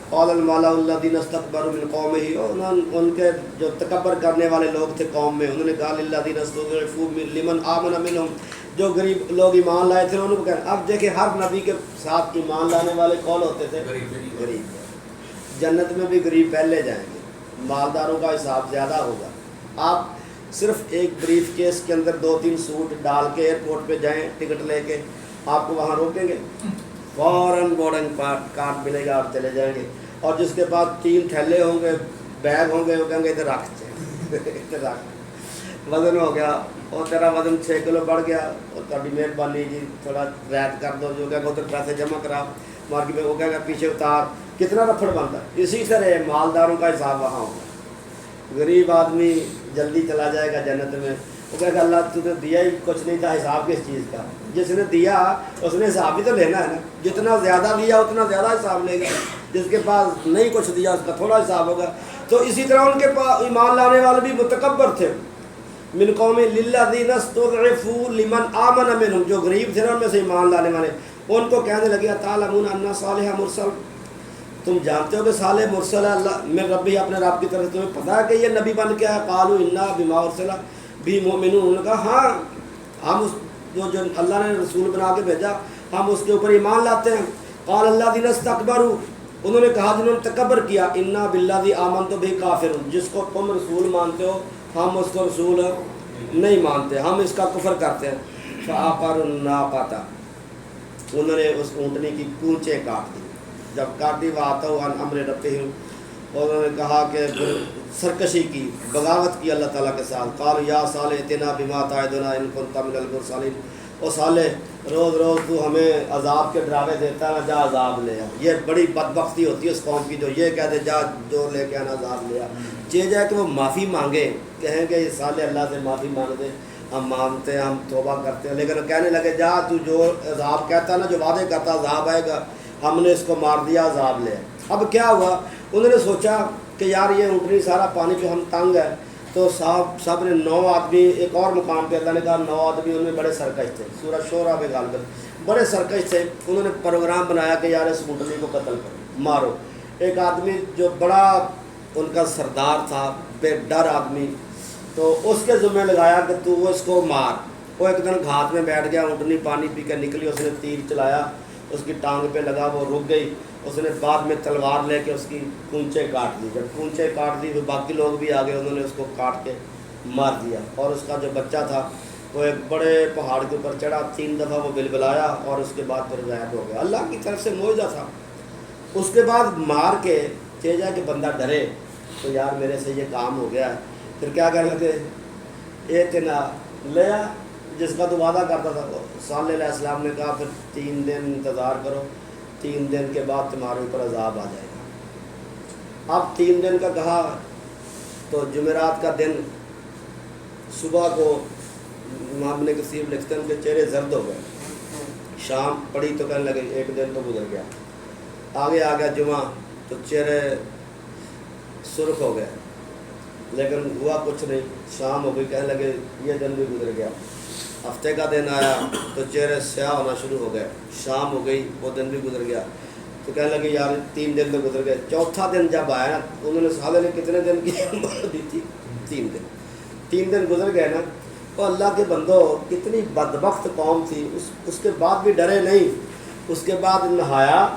A: قال الملأ الذين استكبروا من قومه، اور ان کے جو تکبر کرنے والے لوگ تھے قوم میں، انہوں نے کہا للذين استضعفوا لمن آمن منهم، جو غریب لوگ ایمان لائے تھے انہوں نے کہا. اب دیکھیں ہر نبی کے ساتھ ایمان لانے والے کون ہوتے تھے؟ غریب. جنت میں بھی غریب پہلے جائیں گے، مالداروں کا حساب زیادہ ہوگا. آپ صرف ایک بریف کیس کے اندر 2-3 سوٹ ڈال کے ایئرپورٹ پہ جائیں ٹکٹ لے کے، آپ کو وہاں روکیں گے؟ فوراً بورڈنگ کارڈ ملے گا، آپ چلے جائیں گے. اور جس کے پاس 3 تھیلے ہوں گے، بیگ ہوں گے، وہ کہیں گے ادھر رکھتے ہیں ادھر رکھ. وزن ہو گیا اور تیرا وزن 6 کلو بڑھ گیا، اور تاری مہربانی جی تھوڑا رعایت کر دو. جو کہ ادھر پیسے جمع کرا مارکیٹ میں، وہ کہیں گے پیچھے اتار. کتنا رفڑ بنتا ہے. اسی طرح مالداروں کا حساب وہاں ہوگا. غریب آدمی جلدی چلا جائے گا جنت میں، وہ کہے گا اللہ تو نے دیا ہی کچھ نہیں تھا، حساب کس چیز کا؟ جس نے دیا اس نے حساب بھی تو لینا ہے نا. جتنا زیادہ دیا اتنا زیادہ حساب لے گا، جس کے پاس نہیں کچھ دیا اس کا تھوڑا حساب ہوگا. تو اسی طرح ان کے پاس ایمان لانے والے بھی متکبر تھے. من قوم للذین استضعفوا لمن آمن منهم، جو غریب تھے نا ان میں سے ایمان لانے والے، ان کو کہنے لگے تعلمون ان صالح مرسل، تم جانتے ہو کہ صالح مرسل ہے اللہ میں ربی، اپنے رب کی طرف تمہیں پتہ ہے کہ یہ نبی بن کے ہے؟ قالوا انا بما ارسل بھی مؤمنون، انہوں نے کہا ہاں ہم اس جو اللہ نے رسول بنا کے بھیجا ہم اس کے اوپر ایمان لاتے ہیں. قال الذین استکبروا، انہوں نے کہا جنہوں نے تکبر کیا، انا بالذی آمنت بہ کافرون، جس کو تم رسول مانتے ہو ہم اس کو رسول نہیں مانتے، ہم اس کا کفر کرتے ہیں. فعقروا الناقۃ، انہوں نے اس اونٹنی کی پونچیں کاٹ دی. جب کاٹ دی واتوا عن امر ربہم، اور انہوں نے کہا کہ سرکشی کی، بغاوت کی اللہ تعالیٰ کے ساتھ. قالوا یا صالح ائتنا بما تعدنا ان کنت من المرسلین، او صالح روز روز تو ہمیں عذاب کے ڈراوے دیتا ہے، جا عذاب لے آ. یہ بڑی بدبختی ہوتی ہے اس قوم کی جو یہ کہتے جا جو لے کے آنا عذاب لے آ. چاہیے جائے کہ وہ معافی مانگے، کہیں کہ یہ صالح اللہ سے معافی مانگ دے، ہم مانتے ہیں، ہم توبہ کرتے ہیں. لیکن وہ کہنے لگے جا تو جو عذاب کہتا ہے نا، جو وعدے کرتا عذاب آئے گا، ہم نے اس کو مار دیا، عذاب لے. اب کیا ہوا، انہوں نے سوچا کہ یار یہ اونٹنی سارا پانی پہ ہم تنگ ہے. تو سب نے 9 آدمی، ایک اور مقام پہ اللہ نے کہا 9 آدمی ان میں بڑے سرکش تھے، سورہ شورا میں غالباً بڑے سرکش تھے. انہوں نے پروگرام بنایا کہ یار اس اونٹنی کو قتل کرو، مارو. ایک آدمی جو بڑا ان کا سردار تھا، بے ڈر آدمی، تو اس کے ذمہ لگایا کہ تو وہ اس کو مار. وہ ایک دن گھات میں بیٹھ گیا، اونٹنی پانی پی کے نکلی، اس نے تیر چلایا، اس کی ٹانگ پہ لگا، وہ رک گئی. اس نے بعد میں تلوار لے کے اس کی کونچیں کاٹ دی. جب کونچیں کاٹ دی تو باقی لوگ بھی آ گئے، انہوں نے اس کو کاٹ کے مار دیا. اور اس کا جو بچہ تھا وہ ایک بڑے پہاڑ کے اوپر چڑھا، 3 دفعہ وہ بلبلایا اور اس کے بعد پھر غائب ہو گیا. اللہ کی طرف سے معجزہ تھا. اس کے بعد مار کے چاہے جائے کہ بندہ ڈرے تو یار میرے سے یہ کام ہو گیا ہے. پھر کیا کہنے لگے اتنا لیا جس کا تو وعدہ کرتا تھا، صالح علیہ السلام نے کہا پھر 3 دن انتظار کرو، 3 دن کے بعد تمہارے اوپر عذاب آ جائے گا۔ اب 3 دن کا کہا تو جمعرات کا دن صبح کو امام ابن کثیر لکھتے ہیں ان کے چہرے زرد ہو گئے، شام پڑی تو کہنے لگے 1 دن تو گزر گیا، آگے آ گیا جمعہ تو چہرے سرخ ہو گئے، لیکن ہوا کچھ نہیں، شام ہو گئی کہنے لگے یہ دن بھی گزر گیا، ہفتے کا دن آیا تو چہرے سیاہ ہونا شروع ہو گئے، شام ہو گئی وہ دن بھی گزر گیا، تو کہنے لگے یار 3 دن تو گزر گئے۔ چوتھا دن جب آیا نا انہوں نے صالح نے کتنے دن کی دی تھی؟ 3 دن گزر گئے نا۔ وہ اللہ کے بندو کتنی بدبخت قوم تھی، اس کے بعد بھی ڈرے نہیں، اس کے بعد نہایا،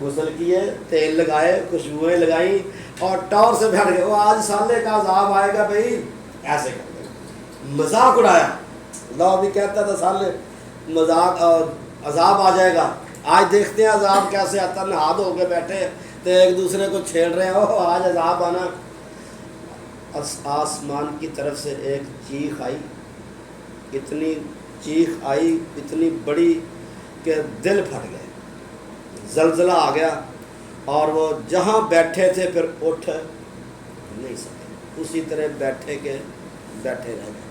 A: غسل کیے، تیل لگائے، خوشبوئیں لگائیں اور ٹور سے بیٹھ گئے۔ وہ آج صالح کا عذاب آئے گا بھائی ایسے کر گئے، مذاق اڑایا۔ اللہ بھی کہتا تھا صالح مذاق عذاب آ جائے گا، آج دیکھتے ہیں عذاب کیسے آتا، نہا دھو کے بیٹھے تو ایک دوسرے کو چھیڑ رہے ہیں، آج عذاب آنا۔ آسمان کی طرف سے ایک چیخ آئی، اتنی چیخ آئی اتنی بڑی کہ دل پھٹ گئے، زلزلہ آ گیا، اور وہ جہاں بیٹھے تھے پھر اٹھ نہیں سکے، اسی طرح بیٹھے کے بیٹھے رہ گئے۔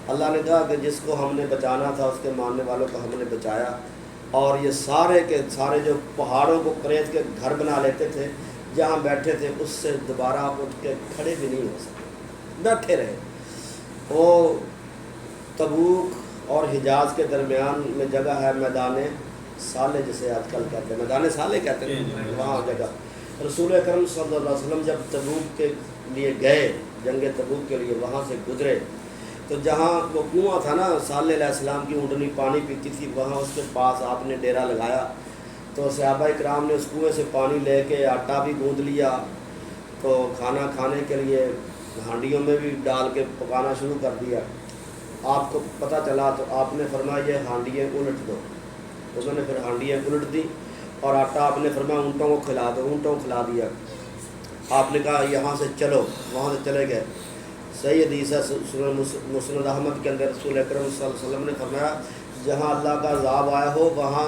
A: اللہ نے کہا کہ جس کو ہم نے بچانا تھا اس کے ماننے والوں کو ہم نے بچایا، اور یہ سارے کے سارے جو پہاڑوں کو کریت کے گھر بنا لیتے تھے جہاں بیٹھے تھے اس سے دوبارہ اٹھ کے کھڑے بھی نہیں ہو سکے، بیٹھے رہے۔ وہ تبوک اور حجاز کے درمیان میں جگہ ہے میدان صالح، جسے آج کل کہتے ہیں میدان صالح کہتے ہیں، وہاں جگہ رسول اکرم صلی اللہ علیہ وسلم جب تبوک کے لیے گئے، جنگ تبوک کے لیے وہاں سے گزرے تو جہاں وہ کنواں تھا نا، صالح علیہ السلام کی اونٹنی پانی پیتی تھی، وہاں اس کے پاس آپ نے ڈیرا لگایا، تو صحابہ کرام نے اس کنویں سے پانی لے کے آٹا بھی گوندھ لیا، تو کھانا کھانے کے لیے ہانڈیوں میں بھی ڈال کے پکانا شروع کر دیا۔ آپ کو پتہ چلا تو آپ نے فرمایا یہ ہانڈیاں الٹ دو، انہوں نے پھر ہانڈیاں الٹ دی، اور آٹا آپ نے فرمایا اونٹوں کو کھلا دو، اونٹوں کو کھلا دیا۔ آپ نے کہا یہاں سے چلو، وہاں سے چلے گئے۔ صحیح حدیث ہے مسند احمد کے اندر رسول اکرم صلی اللہ علیہ وسلم نے فرمایا جہاں اللہ کا عذاب آیا ہو وہاں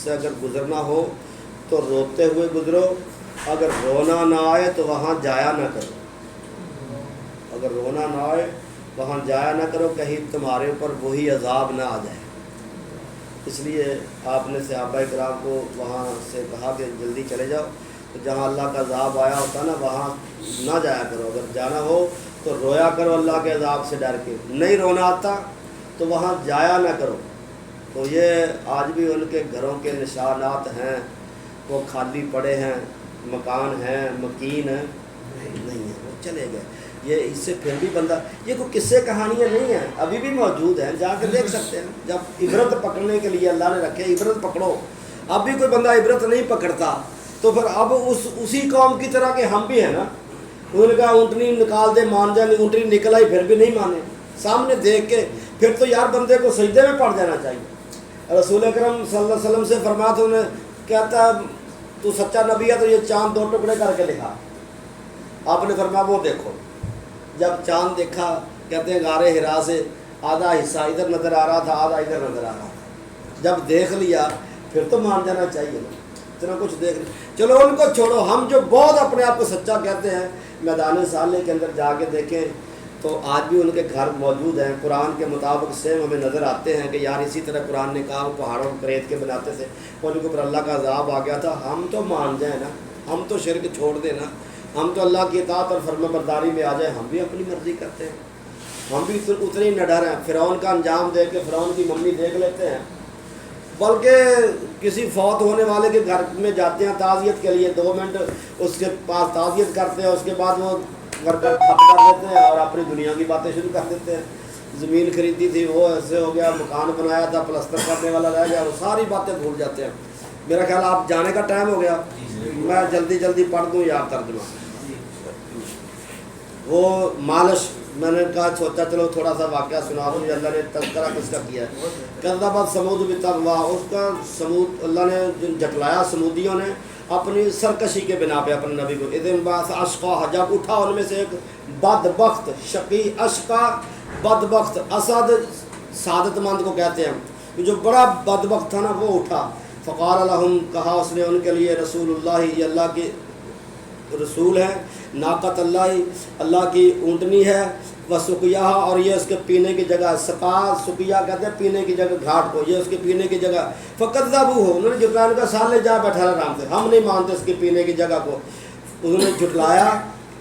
A: سے اگر گزرنا ہو تو روتے ہوئے گزرو، اگر رونا نہ آئے تو وہاں جایا نہ کرو، اگر رونا نہ آئے وہاں جایا نہ کرو، کہیں تمہارے اوپر وہی عذاب نہ آ جائے۔ اس لیے آپ نے صحابہ کرام کو وہاں سے کہا کہ جلدی چلے جاؤ، تو جہاں اللہ کا عذاب آیا ہوتا نا وہاں نہ جایا کرو، اگر جانا ہو تو رویا کرو اللہ کے عذاب سے ڈر کے، نہیں رونا آتا تو وہاں جایا نہ کرو۔ تو یہ آج بھی ان کے گھروں کے نشانات ہیں، وہ خالی پڑے ہیں، مکان ہیں، مکین ہیں نہیں ہیں، وہ چلے گئے۔ یہ اس سے پھر بھی بندہ، یہ کوئی قصے کہانیاں نہیں ہیں، ابھی بھی موجود ہیں، جا کے دیکھ سکتے ہیں۔ جب عبرت پکڑنے کے لیے اللہ نے رکھے عبرت پکڑو، اب بھی کوئی بندہ عبرت نہیں پکڑتا تو پھر اب اسی قوم کی طرح کہ ہم بھی ہیں نا۔ انہوں نے کہا اونٹنی نکال دے مان جائیں، اونٹنی نکل آئی پھر بھی نہیں مانے، سامنے دیکھ کے پھر تو یار بندے کو سجدے میں پڑ جانا چاہیے۔ رسول اکرم صلی اللہ علیہ وسلم سے فرمایا تو انہیں کہتا تو سچا نبی ہے تو یہ چاند 2 ٹکڑے کر کے دکھا۔ آپ نے فرمایا وہ دیکھو، جب چاند دیکھا کہتے ہیں غار حرا سے آدھا حصہ ادھر نظر آ رہا تھا، آدھا ادھر نظر آ رہا تھا، جب دیکھ لیا پھر تو مان جانا چاہیے، اتنا کچھ دیکھ لیا۔ چلو ان کو چھوڑو، ہم جو بہت اپنے آپ کو سچا کہتے ہیں میدان صالح کے اندر جا کے دیکھیں تو آج بھی ان کے گھر موجود ہیں، قرآن کے مطابق سیم ہمیں نظر آتے ہیں کہ یار اسی طرح قرآن نے کہا وہ پہاڑوں کو کریت کے بناتے تھے، ان کے اوپر اللہ کا عذاب آ گیا تھا۔ ہم تو مان جائیں نا، ہم تو شرک چھوڑ دیں نا، ہم تو اللہ کی اطاعت اور فرما برداری میں آ جائیں، ہم بھی اپنی مرضی کرتے ہیں، ہم بھی اتنے ہی نڈر ہیں۔ فرعون کا انجام دیکھ کے فرعون کی ممی دیکھ لیتے ہیں، بلکہ کسی فوت ہونے والے کے گھر میں جاتے ہیں تعزیت کے لیے، 2 منٹ اس کے پاس تعزیت کرتے ہیں، اس کے بعد وہ گھر کا ٹھپ کر دیتے ہیں اور اپنی دنیا کی باتیں شروع کر دیتے ہیں۔ زمین خریدی تھی وہ ایسے ہو گیا، مکان بنایا تھا پلستر کرنے والا رہ گیا، وہ ساری باتیں بھول جاتے ہیں۔ میرا خیال آپ جانے کا ٹائم ہو گیا، میں جلدی پڑھ دوں یا ترجمہ۔ وہ مالش میں نے کہا سوچا چلو تھوڑا سا واقعہ سنا دوں، اللہ نے تذکرہ کس کا کیا ہے۔ کذبت ثمود بتقوا، اس کا سمود اللہ نے جھٹلایا سمودیوں نے اپنی سرکشی کے بنا پہ اپنے نبی کو۔ اذ انبعث اشقاها، جب اٹھا ان میں سے ایک بدبخت، شقی اشقا بدبخت، اسد سعادت مند کو کہتے ہیں، کہ جو بڑا بدبخت تھا نا وہ اٹھا، فقال لہم، کہا اس نے ان کے لیے، رسول اللہ، یہ اللہ کے رسول ہیں، ناقت اللہ، اللہ کی اونٹنی ہے، وسقیہ، اور یہ اس کے پینے کی جگہ، سقا سقیہ کہتے ہیں پینے کی جگہ گھاٹ کو، یہ اس کے پینے کی جگہ، فکذبوہ، انہوں نے جھٹلایا، ان کا سالے جا بیٹھا آرام سے، ہم نہیں مانتے اس کی پینے کی جگہ کو، انہوں نے جھٹلایا،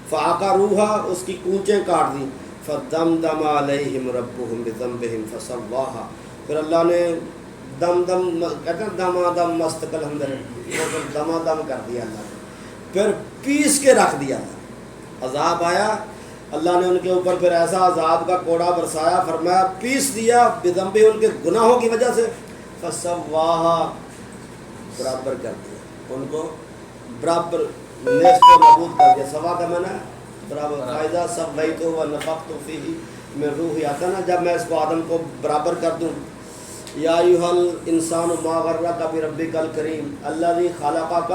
A: فعقروہا، اس کی کونچیں کاٹ دیں، فدمدم علیہم ربہم بذنبہم فسواہا، پھر اللہ نے کہتے ہیں دم مستقل اندر، دم کر دیا اللہ نے، پھر پیس کے رکھ دیا، عذاب آیا، اللہ نے ان کے اوپر پھر ایسا عذاب کا کوڑا برسایا، فرمایا پیس دیا، بذنبہ، ان کے گناہوں کی وجہ سے، فسواہا، برابر کر دیا، ان کو برابر نیست و نابود کر دیا، سوا کا معنی برابر، فائدہ سویتہ ونفخت فیہ من روحی، آتا نا جب میں اس کو آدم کو برابر کر دوں، یا ایھا الانسان ما غرک بربک الکریم الذی خلقک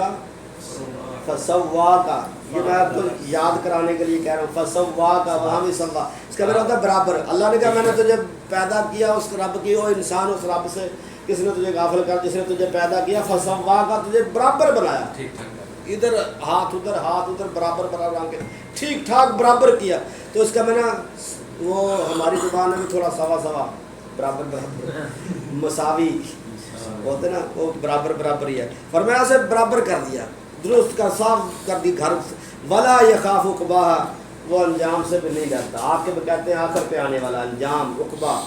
A: فسواک، یہ میں آپ کو یاد کرانے کے لیے کہہ رہا ہوں، فسواک، وہاں بھی سوا، اس کا میرا ہوتا ہے برابر، اللہ نے کہا میں نے تجھے پیدا کیا اس رب کی، او انسان اس رب سے کس نے تجھے غافل کر، جس نے تجھے پیدا کیا، فسواک، تجھے برابر بنایا، ادھر ہاتھ ادھر برابر برابر کے ٹھیک ٹھاک برابر کیا، تو اس کا میں نے وہ ہماری زبان میں بھی تھوڑا سوا سوا، برابر برابر، مساوی ہوتے نا، وہ برابر برابر ہی ہے، فرمایا سے برابر کر دیا، درست کا صاف کر دی گھر، ولا یخاف عقباہا، وہ انجام سے بھی نہیں ڈرتا، آپ کے کہتے ہیں آخر پہ آنے والا انجام، عقبہ،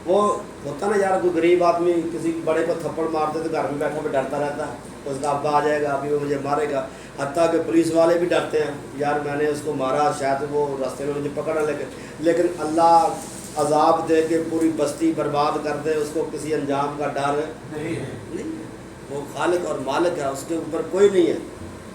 A: وہ ہوتا نا یار، کوئی غریب آدمی کسی بڑے کو تھپڑ مارتے تو گھر میں بیٹھا بھی ڈرتا رہتا ہے، اس کا ابا آ جائے گا ابھی وہ مجھے مارے گا، حتیٰ کہ پولیس والے بھی ڈرتے ہیں، یار میں نے اس کو مارا شاید وہ راستے میں مجھے پکڑ نہ لے، لیکن اللہ عذاب دے کے پوری بستی برباد کر دے، اس کو کسی انجام کا ڈر نہیں ہے، وہ خالق اور مالک ہے، اس کے اوپر کوئی نہیں ہے،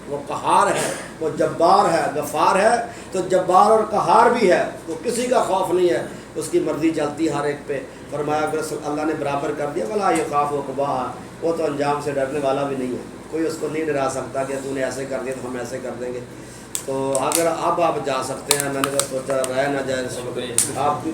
A: وہ قہار ہے، وہ جبار ہے، غفار ہے، تو جبار اور قہار بھی ہے، تو کسی کا خوف نہیں ہے، اس کی مرضی چلتی ہے ہر ایک پہ، فرمایا کہ اللہ نے برابر کر دیا، ولا یخاف عقباہا، وہ تو انجام سے ڈرنے والا بھی نہیں ہے، کوئی اس کو نہیں ڈرا سکتا کہ تو نے ایسے کر دیا تو ہم ایسے کر دیں گے، تو اگر اب آپ جا سکتے ہیں، میں نے سوچا رہ نہ جائے آپ